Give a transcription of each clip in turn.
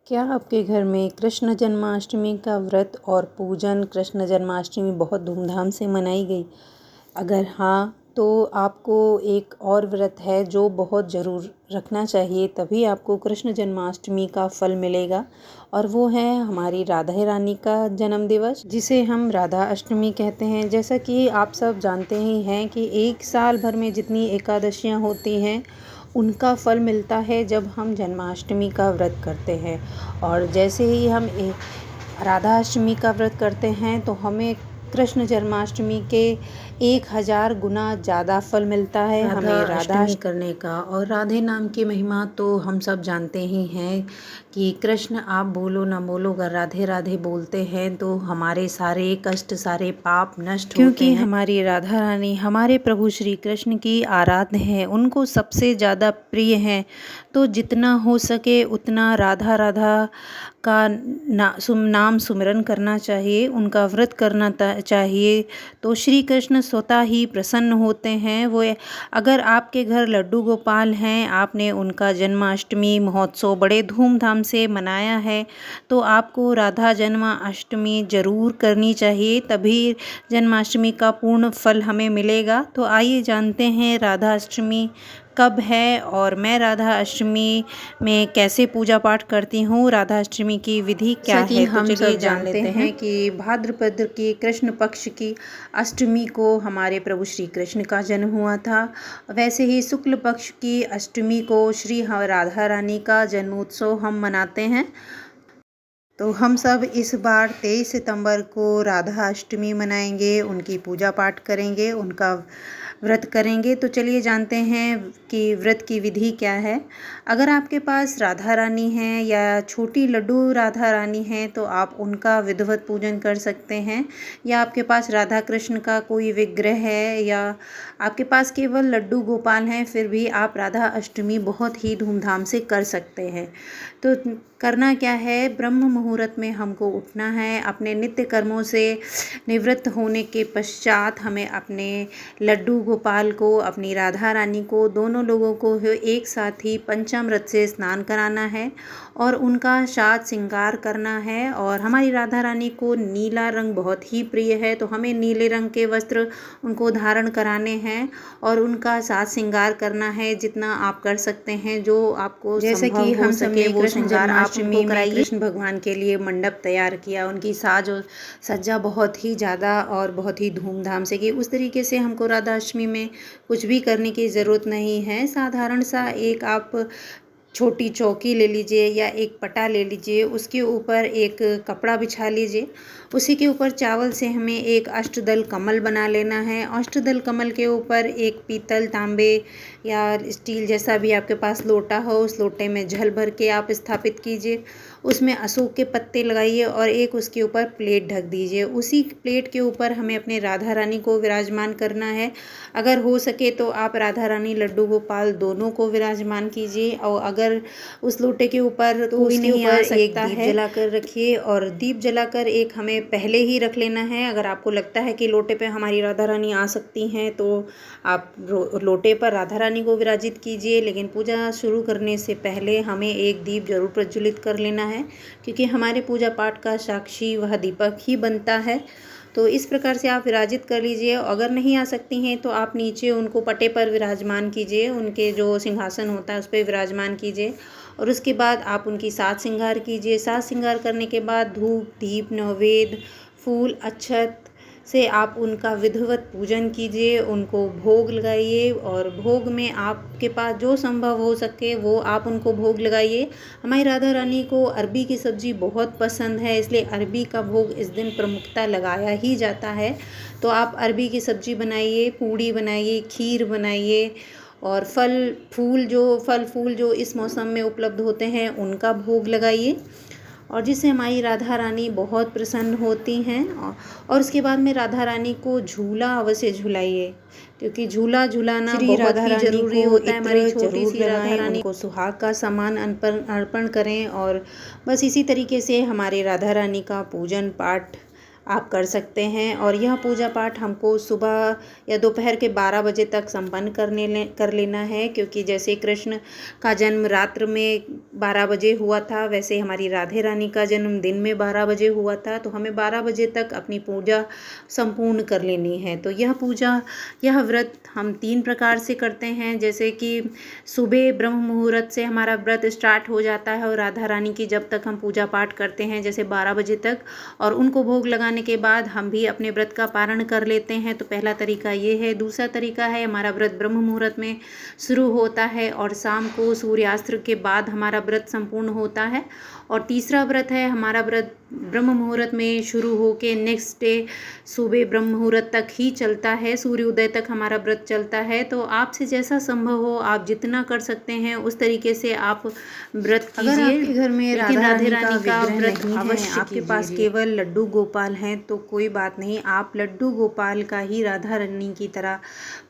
क्या आपके घर में कृष्ण जन्माष्टमी का व्रत और पूजन कृष्ण जन्माष्टमी बहुत धूमधाम से मनाई गई? अगर हाँ, तो आपको एक और व्रत है जो बहुत ज़रूर रखना चाहिए, तभी आपको कृष्ण जन्माष्टमी का फल मिलेगा। और वो है हमारी राधा रानी का जन्म दिवस, जिसे हम राधा अष्टमी कहते हैं। जैसा कि आप सब जानते ही हैं कि एक साल भर में जितनी एकादशियाँ होती हैं, उनका फल मिलता है जब हम जन्माष्टमी का व्रत करते हैं। और जैसे ही हम राधा अष्टमी का व्रत करते हैं तो हमें कृष्ण जन्माष्टमी के 1000 गुना ज़्यादा फल मिलता है हमें राधा अष्टमी करने का। और राधे नाम की महिमा तो हम सब जानते ही हैं कि कृष्ण आप बोलो ना बोलो, अगर राधे राधे बोलते हैं तो हमारे सारे कष्ट सारे पाप नष्ट होते हैं। क्योंकि हमारी राधा रानी हमारे प्रभु श्री कृष्ण की आराध्य हैं, उनको सबसे ज़्यादा प्रिय हैं। तो जितना हो सके उतना राधा राधा का नाम सुमिरन करना चाहिए, उनका व्रत करना चाहिए। तो श्री कृष्ण स्वतः ही प्रसन्न होते हैं। वो अगर आपके घर लड्डू गोपाल हैं, आपने उनका जन्माष्टमी महोत्सव बड़े धूमधाम से मनाया है, तो आपको राधा जन्माष्टमी ज़रूर करनी चाहिए, तभी जन्माष्टमी का पूर्ण फल हमें मिलेगा। तो आइए जानते हैं राधा अष्टमी कब है और मैं राधा अष्टमी में कैसे पूजा पाठ करती हूँ, राधा अष्टमी की विधि क्या है। तो हम सब जान लेते हैं कि भाद्रपद की कृष्ण पक्ष की अष्टमी को हमारे प्रभु श्री कृष्ण का जन्म हुआ था। वैसे ही शुक्ल पक्ष की अष्टमी को श्री राधा रानी का जन्मोत्सव हम मनाते हैं। तो हम सब इस बार 23 सितंबर को राधा अष्टमी मनाएंगे, उनकी पूजा पाठ करेंगे, उनका व्रत करेंगे। तो चलिए जानते हैं कि व्रत की विधि क्या है। अगर आपके पास राधा रानी हैं या छोटी लड्डू राधा रानी हैं तो आप उनका विधिवत पूजन कर सकते हैं, या आपके पास राधा कृष्ण का कोई विग्रह है, या आपके पास केवल लड्डू गोपाल हैं, फिर भी आप राधा अष्टमी बहुत ही धूमधाम से कर सकते हैं। तो करना क्या है, ब्रह्म मुहूर्त में हमको उठना है। अपने नित्य कर्मों से निवृत्त होने के पश्चात हमें अपने लड्डू गोपाल को, अपनी राधा रानी को, दोनों लोगों को एक साथ ही पंचामृत से स्नान कराना है और उनका साज श्रृंगार करना है। और हमारी राधा रानी को नीला रंग बहुत ही प्रिय है, तो हमें नीले रंग के वस्त्र उनको धारण कराने हैं और उनका साज श्रृंगार करना है जितना आप कर सकते हैं, जो आपको जैसे कि हम सबने वो श्रृंगार आप उनको कराइए। कृष्ण भगवान के लिए मंडप तैयार किया, उनकी साज और सज्जा बहुत ही ज़्यादा और बहुत ही धूमधाम से की। उस तरीके से हमको राधा अष्टमी में कुछ भी करने की ज़रूरत नहीं है। साधारण सा एक आप छोटी चौकी ले लीजिए या एक पटा ले लीजिए, उसके ऊपर एक कपड़ा बिछा लीजिए, उसी के ऊपर चावल से हमें एक अष्टदल कमल बना लेना है। अष्टदल कमल के ऊपर एक पीतल, तांबे या स्टील जैसा भी आपके पास लोटा हो, उस लोटे में जल भर के आप स्थापित कीजिए। उसमें अशोक के पत्ते लगाइए और एक उसके ऊपर प्लेट ढक दीजिए। उसी प्लेट के ऊपर हमें अपने राधा रानी को विराजमान करना है। अगर हो सके तो आप राधा रानी लड्डू गोपाल दोनों को विराजमान कीजिए, और अगर उस लोटे के ऊपर तो कोई नहीं आ सकता है, दीप जलाकर रखिए। और दीप जलाकर एक हमें पहले ही रख लेना है। अगर आपको लगता है कि लोटे पे हमारी राधा रानी आ सकती हैं तो आप लोटे पर राधा रानी को विराजित कीजिए, लेकिन पूजा शुरू करने से पहले हमें एक दीप जरूर प्रज्वलित कर लेना है, क्योंकि हमारे पूजा पाठ का साक्षी वह दीपक ही बनता है। तो इस प्रकार से आप विराजित कर लीजिए। अगर नहीं आ सकती हैं तो आप नीचे उनको पटे पर विराजमान कीजिए, उनके जो सिंहासन होता है उस पर विराजमान कीजिए, और उसके बाद आप उनकी साज श्रृंगार कीजिए। साज श्रृंगार करने के बाद धूप, दीप, नैवेद्य, फूल, अक्षत से आप उनका विधिवत पूजन कीजिए, उनको भोग लगाइए, और भोग में आपके पास जो संभव हो सके वो आप उनको भोग लगाइए। हमारी राधा रानी को अरबी की सब्ज़ी बहुत पसंद है, इसलिए अरबी का भोग इस दिन प्रमुखता लगाया ही जाता है। तो आप अरबी की सब्ज़ी बनाइए, पूड़ी बनाइए, खीर बनाइए, और फल फूल जो इस मौसम में उपलब्ध होते हैं उनका भोग लगाइए, और जिससे हमारी राधा रानी बहुत प्रसन्न होती हैं। और उसके बाद में राधा रानी को झूला अवश्य झुलाइए, क्योंकि झूला झुलाना बहुत ही जरूरी होता है। हमारी छोटी सी राधा रानी को सुहाग का सामान अर्पण करें, और बस इसी तरीके से हमारे राधा रानी का पूजन पाठ आप कर सकते हैं। और यह पूजा पाठ हमको सुबह या दोपहर के 12 बजे तक संपन्न कर लेना है, क्योंकि जैसे कृष्ण का जन्म रात्र में 12 बजे हुआ था, वैसे हमारी राधे रानी का जन्म दिन में 12 बजे हुआ था। तो हमें 12 बजे तक अपनी पूजा संपूर्ण कर लेनी है। तो यह व्रत हम 3 प्रकार से करते हैं। जैसे कि सुबह ब्रह्म मुहूर्त से हमारा व्रत स्टार्ट हो जाता है और राधा रानी की जब तक हम पूजा पाठ करते हैं जैसे 12 बजे तक, और उनको भोग लगाने के बाद हम भी अपने व्रत का पारण कर लेते हैं। तो पहला तरीका ये है। दूसरा तरीका है, हमारा व्रत ब्रह्म मुहूर्त में शुरू होता है और शाम को सूर्यास्त के बाद हमारा व्रत संपूर्ण होता है। और तीसरा व्रत है, हमारा व्रत ब्रह्म मुहूर्त में शुरू होके नेक्स्ट डे सुबह ब्रह्म मुहूर्त तक ही चलता है, सूर्योदय तक हमारा व्रत चलता है। तो आपसे जैसा संभव हो, आप जितना कर सकते हैं उस तरीके से आप व्रत कीजिए। अगर आपके घर में राधे रानी का व्रत नहीं है, अवश्य आपके पास केवल लड्डू गोपाल हैं तो कोई बात नहीं, आप लड्डू गोपाल का ही राधा रानी की तरह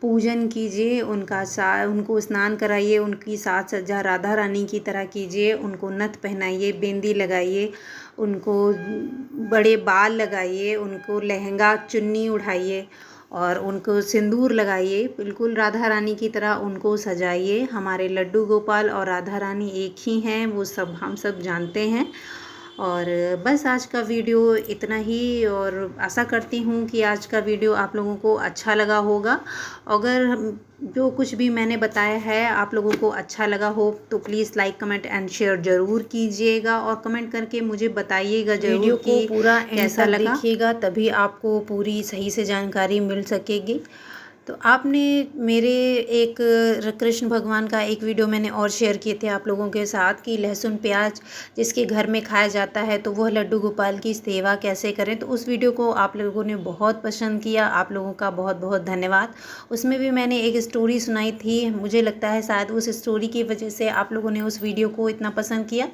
पूजन कीजिए। उनको स्नान कराइए, उनकी साज सज्जा राधा रानी की तरह कीजिए, उनको नथ पहनाइए, बिंदी लगाइए, उनको बड़े बाल लगाइए, उनको लहंगा चुन्नी उठाइए और उनको सिंदूर लगाइए। बिल्कुल राधा रानी की तरह उनको सजाइए। हमारे लड्डू गोपाल और राधा रानी एक ही हैं, वो सब हम सब जानते हैं। और बस आज का वीडियो इतना ही, और आशा करती हूँ कि आज का वीडियो आप लोगों को अच्छा लगा होगा। अगर जो कुछ भी मैंने बताया है आप लोगों को अच्छा लगा हो तो please like comment and share ज़रूर कीजिएगा, और कमेंट करके मुझे बताइएगा ज़रूर कि पूरा कैसा लगा। देखिएगा, तभी आपको पूरी सही से जानकारी मिल सकेगी। तो आपने मेरे एक कृष्ण भगवान का एक वीडियो मैंने और शेयर किए थे आप लोगों के साथ कि लहसुन प्याज जिसके घर में खाया जाता है तो वह लड्डू गोपाल की सेवा कैसे करें। तो उस वीडियो को आप लोगों ने बहुत पसंद किया, आप लोगों का बहुत बहुत धन्यवाद। उसमें भी मैंने एक स्टोरी सुनाई थी, मुझे लगता है शायद उस स्टोरी की वजह से आप लोगों ने उस वीडियो को इतना पसंद किया।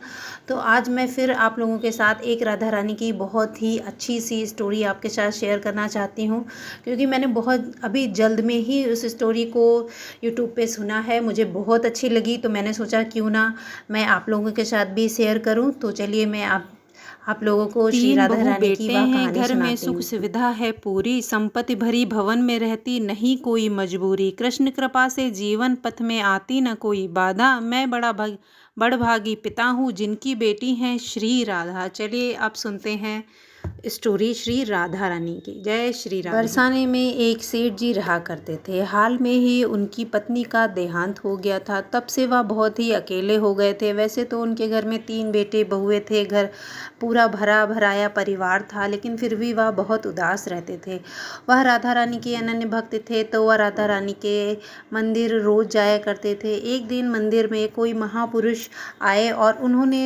तो आज मैं फिर आप लोगों के साथ एक राधा रानी की बहुत ही अच्छी सी स्टोरी आपके साथ शेयर करना चाहती हूँ, क्योंकि मैंने बहुत अभी जल्द में ही उस स्टोरी को यूट्यूब पे सुना है, मुझे बहुत अच्छी लगी। तो मैंने सोचा क्यों ना मैं आप लोगों के साथ भी शेयर करूं। तो चलिए मैं आप लोगों को श्री राधा रानी की वह कहानी घर में सुनाती सुख हूँ। सुविधा है पूरी, संपत्ति भरी भवन में रहती नहीं कोई मजबूरी, कृष्ण कृपा से जीवन पथ में आती न कोई बाधा, मैं बड़भागी पिता हूँ जिनकी बेटी हैं श्री राधा। चलिए अब सुनते हैं स्टोरी श्री राधा रानी की। जय श्री राधा। बरसाने में एक सेठ जी रहा करते थे। हाल में ही उनकी पत्नी का देहांत हो गया था, तब से वह बहुत ही अकेले हो गए थे। वैसे तो उनके घर में 3 बेटे बहुए थे, घर पूरा भरा भराया परिवार था, लेकिन फिर भी वह बहुत उदास रहते थे। वह राधा रानी के अनन्य भक्त थे, तो वह राधा रानी के मंदिर रोज जाया करते थे। एक दिन मंदिर में कोई महापुरुष आए और उन्होंने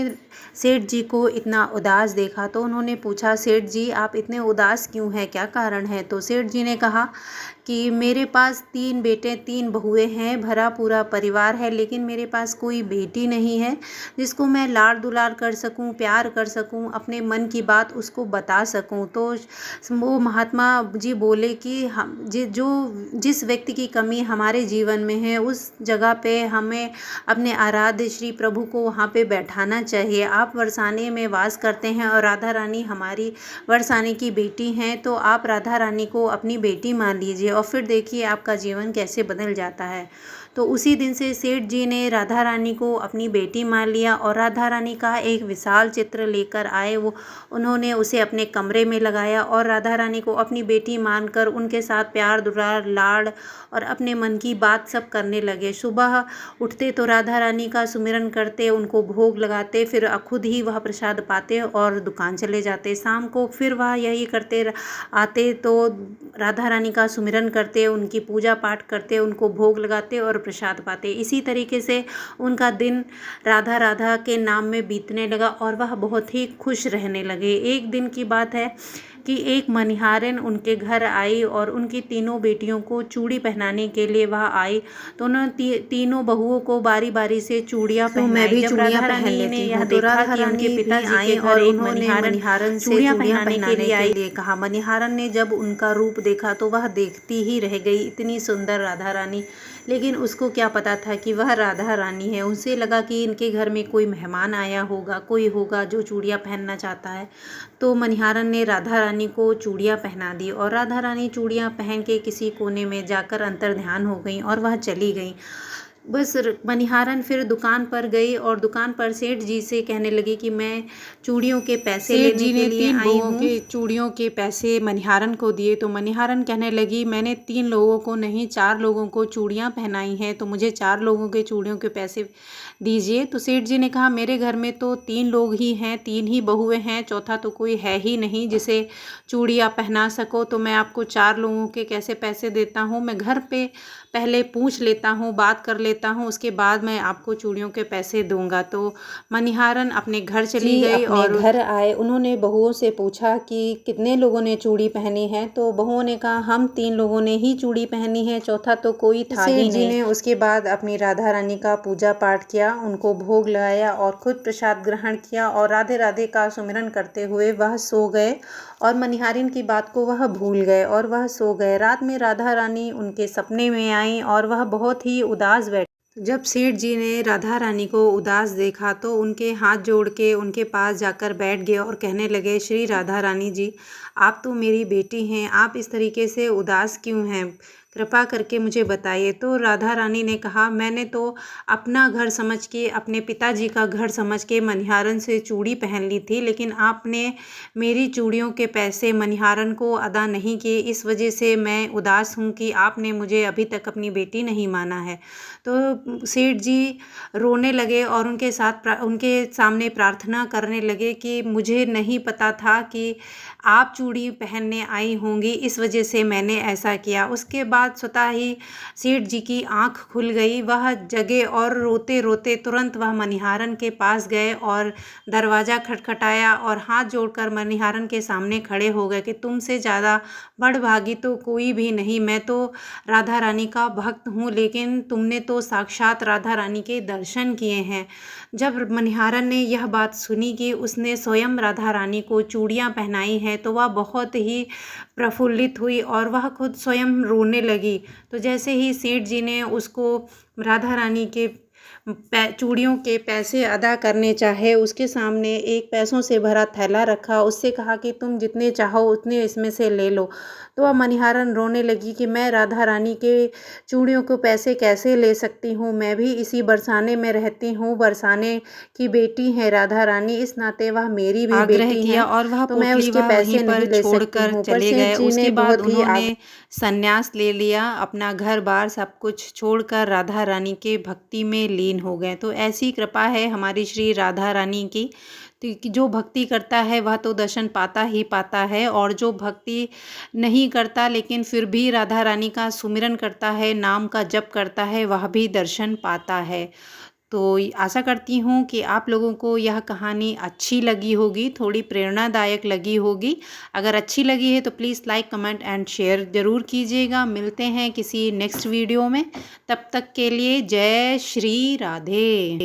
सेठ जी को इतना उदास देखा, तो उन्होंने पूछा, सेठ जी आप इतने उदास क्यों हैं, क्या कारण है। तो सेठ जी ने कहा कि मेरे पास 3 बेटे 3 बहुएं हैं, भरा पूरा परिवार है, लेकिन मेरे पास कोई बेटी नहीं है जिसको मैं लाड़ दुलार कर सकूं, प्यार कर सकूं, अपने मन की बात उसको बता सकूं। तो वो महात्मा जी बोले कि हम जिस व्यक्ति की कमी हमारे जीवन में है उस जगह पे हमें अपने आराध्य श्री प्रभु को वहाँ पे बैठाना चाहिए। आप बरसाने में वास करते हैं और राधा रानी हमारी बरसाने की बेटी हैं, तो आप राधा रानी को अपनी बेटी मान लीजिए और फिर देखिए आपका जीवन कैसे बदल जाता है। तो उसी दिन से सेठ जी ने राधा रानी को अपनी बेटी मान लिया और राधा रानी का एक विशाल चित्र लेकर आए। उन्होंने उसे अपने कमरे में लगाया और राधा रानी को अपनी बेटी मानकर उनके साथ प्यार दुलार लाड़ और अपने मन की बात सब करने लगे। सुबह उठते तो राधा रानी का सुमिरन करते, उनको भोग लगाते, फिर खुद ही वह प्रसाद पाते और दुकान चले जाते। शाम को फिर वह यही करते आते, तो राधा रानी का सुमिरन करते, उनकी पूजा पाठ करते, उनको भोग लगाते और प्रसाद पाते। इसी तरीके से उनका दिन राधा राधा के नाम में बीतने लगा और वह बहुत ही खुश रहने लगे। एक दिन की बात है कि एक मनिहारन उनके घर आई और उनकी तीनों बेटियों को चूड़ी पहनाने के लिए वह आई। तो उन्होंने तीनों बहुओं को बारी बारी से चूड़ियाँ पहनाई। मैं भी जब चूड़ियाँ राधा पहन रानी लेती ने हूँ। यह तो देखा राधा कि उनके रानी भी पिताजी आई के घर और एक उन्होंने मनिहारन से चूड़ियाँ चूड़ियाँ पहनाने पहनाने के लिए कहा। मनिहारन ने जब उनका रूप देखा तो वह देखती ही रह गई, इतनी सुंदर राधा रानी। लेकिन उसको क्या पता था कि वह राधा रानी है। उसे लगा कि इनके घर में कोई मेहमान आया होगा, कोई होगा जो चूड़ियाँ पहनना चाहता है। तो मनिहारन ने राधा रानी रानी को चूड़ियाँ पहना दी और राधा रानी चूड़ियाँ पहन के किसी कोने में जाकर अंतर्ध्यान हो गई और वह चली गई। बस मनिहारन फिर दुकान पर गई और दुकान पर सेठ जी से कहने लगी कि मैं चूड़ियों के पैसे सेठ लेने जी के ने लिए 3 आई लोगों हूँ। के चूड़ियों के पैसे मनिहारन को दिए तो मनिहारन कहने लगी मैंने 3 लोगों को नहीं 4 लोगों को चूड़ियाँ पहनाई हैं, तो मुझे 4 लोगों के चूड़ियों के पैसे दीजिए। तो सेठ जी ने कहा मेरे घर में तो 3 लोग ही हैं, 3 ही बहुएं हैं, चौथा तो कोई है ही नहीं जिसे चूड़ियाँ पहना सको, तो मैं आपको 4 लोगों के कैसे पैसे देता हूँ। मैं घर पे पहले पूछ लेता हूँ, बात कर लेता हूँ, उसके बाद मैं आपको चूड़ियों के पैसे दूंगा। तो मनिहारन अपने घर चली गई अपने और घर आए। उन्होंने बहुओं से पूछा कि कितने लोगों ने चूड़ी पहनी है, तो बहुओं ने कहा हम 3 लोगों ने ही चूड़ी पहनी है, चौथा तो कोई था ही नहीं। सेठ जी ने उसके बाद अपनी राधा रानी का पूजा पाठ किया, उनको भोग लगाया और खुद प्रसाद ग्रहण किया और राधे राधे का सुमिरन करते हुए वह सो गए और मनिहारिन की बात को वह भूल गए और वह सो गए। रात में राधा रानी उनके सपने में आई और वह बहुत ही उदास बैठी। जब सेठ जी ने राधा रानी को उदास देखा तो उनके हाथ जोड़ के उनके पास जाकर बैठ गए और कहने लगे श्री राधा रानी जी, आप तो मेरी बेटी हैं, आप इस तरीके से उदास क्यों हैं, कृपा करके मुझे बताइए। तो राधा रानी ने कहा मैंने तो अपना घर समझ के, अपने पिताजी का घर समझ के मनिहारन से चूड़ी पहन ली थी, लेकिन आपने मेरी चूड़ियों के पैसे मनिहारन को अदा नहीं किए, इस वजह से मैं उदास हूँ कि आपने मुझे अभी तक अपनी बेटी नहीं माना है। तो सेठ जी रोने लगे और उनके सामने प्रार्थना करने लगे कि मुझे नहीं पता था कि आप चूड़ी पहनने आई होंगी, इस वजह से मैंने ऐसा किया। उसके बाद स्वतः ही सेठ जी की आंख खुल गई, वह जगे और रोते रोते तुरंत वह मनिहारन के पास गए और दरवाज़ा खटखटाया और हाथ जोड़कर मनिहारन के सामने खड़े हो गए कि तुमसे ज़्यादा बड़भागी तो कोई भी नहीं, मैं तो राधा रानी का भक्त हूँ, लेकिन तुमने तो साक्षात राधा रानी के दर्शन किए हैं। जब मनिहारन ने यह बात सुनी कि उसने स्वयं राधा रानी को चूड़ियाँ पहनाई हैं, तो वह बहुत ही प्रफुल्लित हुई और वह खुद स्वयं रोने लगी। तो जैसे ही सेठ जी ने उसको राधा रानी के चूड़ियों के पैसे अदा करने चाहे, उसके सामने एक पैसों से भरा थैला रखा, उससे कहा कि तुम जितने चाहो उतने इसमें से ले लो। तो वह मनिहारन रोने लगी कि मैं राधा रानी के चूड़ियों को पैसे कैसे ले सकती हूँ, मैं भी इसी बरसाने में रहती हूँ, बरसाने की बेटी है राधा रानी, इस नाते वह मेरी भी आग्रह बेटी किया हैं, और वह तो मैं पोटली उसके वह वहीं पैसे पर नहीं ले सकती छोड़कर हूँ। पर चले सेठ गए। जी ने उसके बाद बहुत ही उन्होंने संन्यास ले लिया, अपना घर बार सब कुछ छोड़कर राधा रानी के भक्ति में लीन हो गए। तो ऐसी कृपा है हमारी श्री राधा रानी की, तो कि जो भक्ति करता है वह तो दर्शन पाता ही पाता है, और जो भक्ति नहीं करता लेकिन फिर भी राधा रानी का सुमिरन करता है, नाम का जप करता है, वह भी दर्शन पाता है। तो आशा करती हूँ कि आप लोगों को यह कहानी अच्छी लगी होगी, थोड़ी प्रेरणादायक लगी होगी। अगर अच्छी लगी है तो please like, comment and share ज़रूर कीजिएगा। मिलते हैं किसी नेक्स्ट वीडियो में, तब तक के लिए जय श्री राधे।